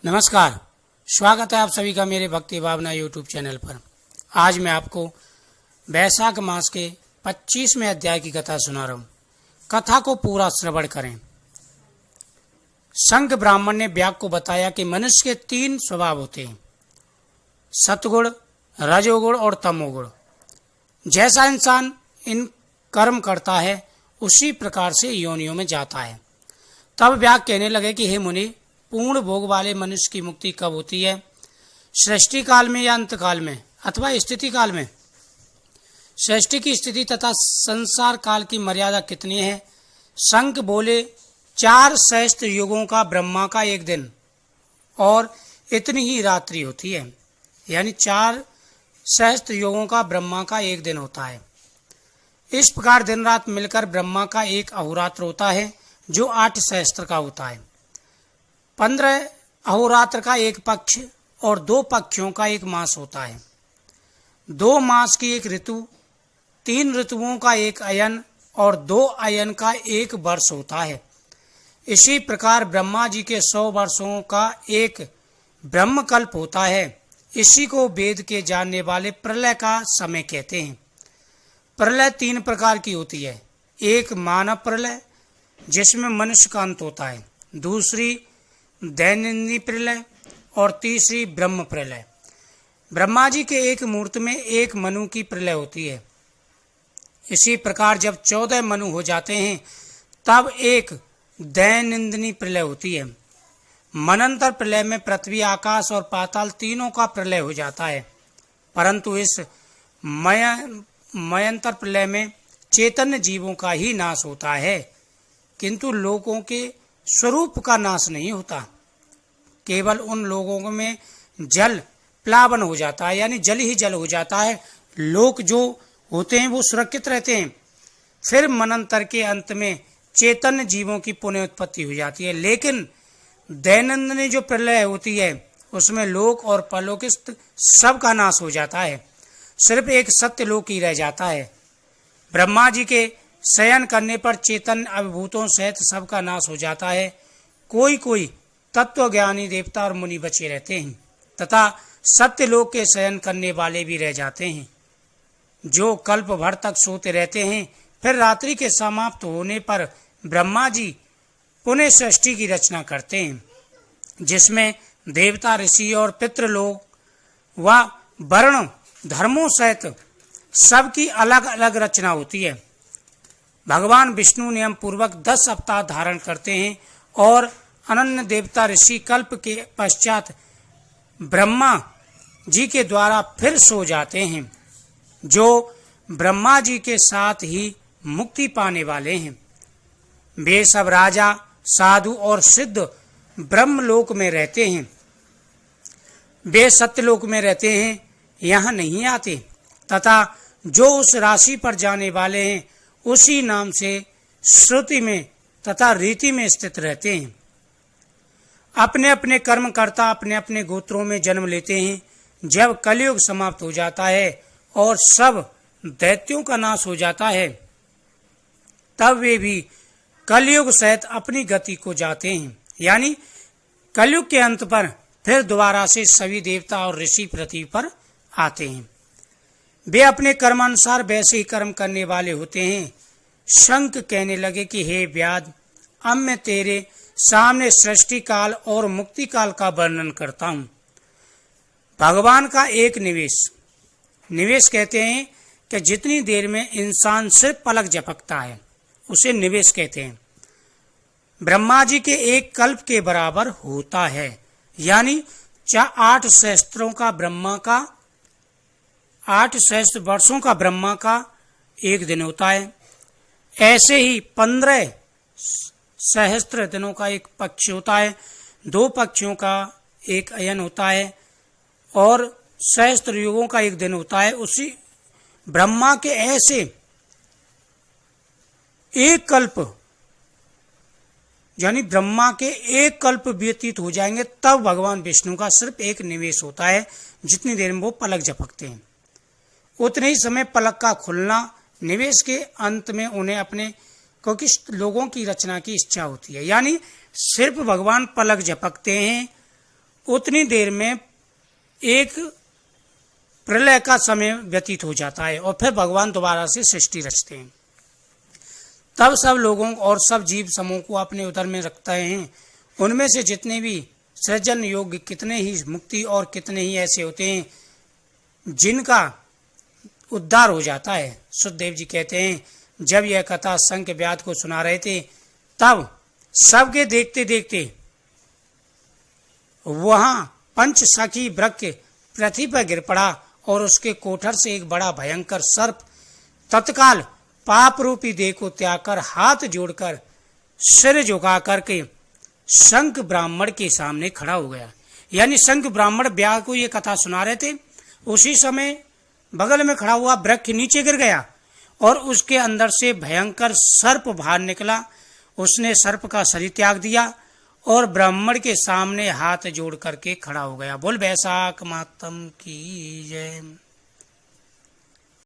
नमस्कार, स्वागत है आप सभी का मेरे भक्ति भावना यूट्यूब चैनल पर। आज मैं आपको वैशाख मास के 25वें अध्याय की कथा सुना रहा हूँ। कथा को पूरा श्रवण करें। संघ ब्राह्मण ने व्यास को बताया कि मनुष्य के 3 स्वभाव होते हैं, सतगुण, रजोगुण और तमोगुण। जैसा इंसान इन कर्म करता है उसी प्रकार से योनियों में जाता है। तब व्यास कहने लगे कि हे मुनि, पूर्ण भोग वाले मनुष्य की मुक्ति कब होती है? सृष्टि काल में या अंत काल में अथवा स्थिति काल में? सृष्टि की स्थिति तथा संसार काल की मर्यादा कितनी है? शंख बोले 4 सहस्त्र युगों का ब्रह्मा का एक दिन और इतनी ही रात्रि होती है। यानी 4 सहस्त्र युगों का ब्रह्मा का एक दिन होता है। इस प्रकार दिन रात मिलकर ब्रह्मा का एक अहोरात्र होता है जो 8 सहस्त्र का होता है। 15 अहोरात्र का एक पक्ष और 2 पक्षों का एक मास होता है। 2 मास की एक ऋतु, 3 ऋतुओं का एक अयन और 2 अयन का एक वर्ष होता है। इसी प्रकार ब्रह्मा जी के 100 वर्षों का एक ब्रह्मकल्प होता है। इसी को वेद के जानने वाले प्रलय का समय कहते हैं। प्रलय 3 प्रकार की होती है। एक मानव प्रलय जिसमें मनुष्य का अंत होता है, दूसरी दैनंदिनी प्रलय और तीसरी ब्रह्म प्रलय। ब्रह्मा जी के एक मुहूर्त में एक मनु की प्रलय होती है। इसी प्रकार जब 14 मनु हो जाते हैं तब एक दैनंदिनी प्रलय होती है। मनंतर प्रलय में पृथ्वी, आकाश और पाताल तीनों का प्रलय हो जाता है। परंतु इस मयंतर प्रलय में चैतन्य जीवों का ही नाश होता है, किंतु लोगों के स्वरूप का नाश नहीं होता। केवल उन लोगों में जल प्लावन हो जाता है, यानी जल ही जल हो जाता है। लोग जो होते हैं वो सुरक्षित रहते हैं। फिर मनंतर के अंत में चैतन्य जीवों की पुनः उत्पत्ति हो जाती है। लेकिन दैनंदिनी जो प्रलय होती है उसमें लोक और परलोकिस्त सब का नाश हो जाता है। सिर्फ एक सत्य लोक ही रह जाता है। ब्रह्मा जी के शयन करने पर चेतन अभिभूतों सहित सबका नाश हो जाता है। कोई कोई तत्वज्ञानी देवता और मुनि बचे रहते हैं तथा सत्य लोक के शयन करने वाले भी रह जाते हैं, जो कल्प भर तक सोते रहते हैं। फिर रात्रि के समाप्त होने पर ब्रह्मा जी पुनः सृष्टि की रचना करते हैं, जिसमें देवता, ऋषि और पितृलोक व वर्ण धर्मों सहित सबकी अलग अलग रचना होती है। भगवान विष्णु नियम पूर्वक 10 अवतार धारण करते हैं और अनन्य देवता ऋषि कल्प के पश्चात ब्रह्मा जी के द्वारा फिर सो जाते हैं, जो ब्रह्मा जी के साथ ही मुक्ति पाने वाले हैं। वे सब राजा, साधु और सिद्ध ब्रह्मलोक में रहते हैं। वे सत्यलोक में रहते हैं, यहाँ नहीं आते, तथा जो उस राशि पर जाने वाले हैं उसी नाम से श्रुति में तथा रीति में स्थित रहते हैं। अपने अपने कर्म कर्ता अपने अपने गोत्रों में जन्म लेते हैं। जब कलयुग समाप्त हो जाता है और सब दैत्यों का नाश हो जाता है तब वे भी कलयुग सहित अपनी गति को जाते हैं। यानी कलयुग के अंत पर फिर दोबारा से सभी देवता और ऋषि पृथ्वी पर आते हैं। वे अपने कर्मानुसार वैसे ही कर्म करने वाले होते हैं। शंख कहने लगे कि हे व्यास, अब मैं तेरे सामने सृष्टि काल और मुक्ति काल का वर्णन करता हूँ। भगवान का एक निवेश कहते हैं कि जितनी देर में इंसान सिर्फ पलक झपकता है उसे निवेश कहते हैं। ब्रह्मा जी के एक कल्प के बराबर होता है। यानी 8 सहस्त्रों का ब्रह्मा का 8 सहस्त्र वर्षों का ब्रह्मा का एक दिन होता है। ऐसे ही 15 सहस्त्र दिनों का एक पक्ष होता है, 2 पक्षों का एक अयन होता है और सहस्त्र युगों का एक दिन होता है। उसी ब्रह्मा के ऐसे एक कल्प, यानी ब्रह्मा के एक कल्प व्यतीत हो जाएंगे तब भगवान विष्णु का सिर्फ एक निवेश होता है। जितनी देर में वो पलक झपकते हैं उतने ही समय पलक का खुलना, निवेश के अंत में उन्हें अपने, क्योंकि लोगों की रचना की इच्छा होती है। यानी सिर्फ भगवान पलक झपकते हैं उतनी देर में एक प्रलय का समय व्यतीत हो जाता है और फिर भगवान दोबारा से सृष्टि रचते हैं। तब सब लोगों और सब जीव समूह को अपने उदर में रखते हैं। उनमें से जितने भी सृजन योग्य कितने ही मुक्ति और कितने ही ऐसे होते हैं जिनका उद्धार हो जाता है। सुखदेव जी कहते हैं, जब यह कथा संक व्याध को सुना रहे थे तब सबके देखते देखते वहां पंच सखी वृक्ष पृथ्वी पर गिर पड़ा और उसके कोठर से एक बड़ा भयंकर सर्प तत्काल पाप रूपी देह को त्याग कर हाथ जोड़कर सिर झुका करके शंख ब्राह्मण के सामने खड़ा हो गया। यानी शंख ब्राह्मण ब्याह को ये कथा सुना रहे थे, उसी समय बगल में खड़ा हुआ वृक्ष नीचे गिर गया और उसके अंदर से भयंकर सर्प बाहर निकला। उसने सर्प का शरीर त्याग दिया और ब्राह्मण के सामने हाथ जोड़ करके खड़ा हो गया। बोल वैशाख मातम की जय।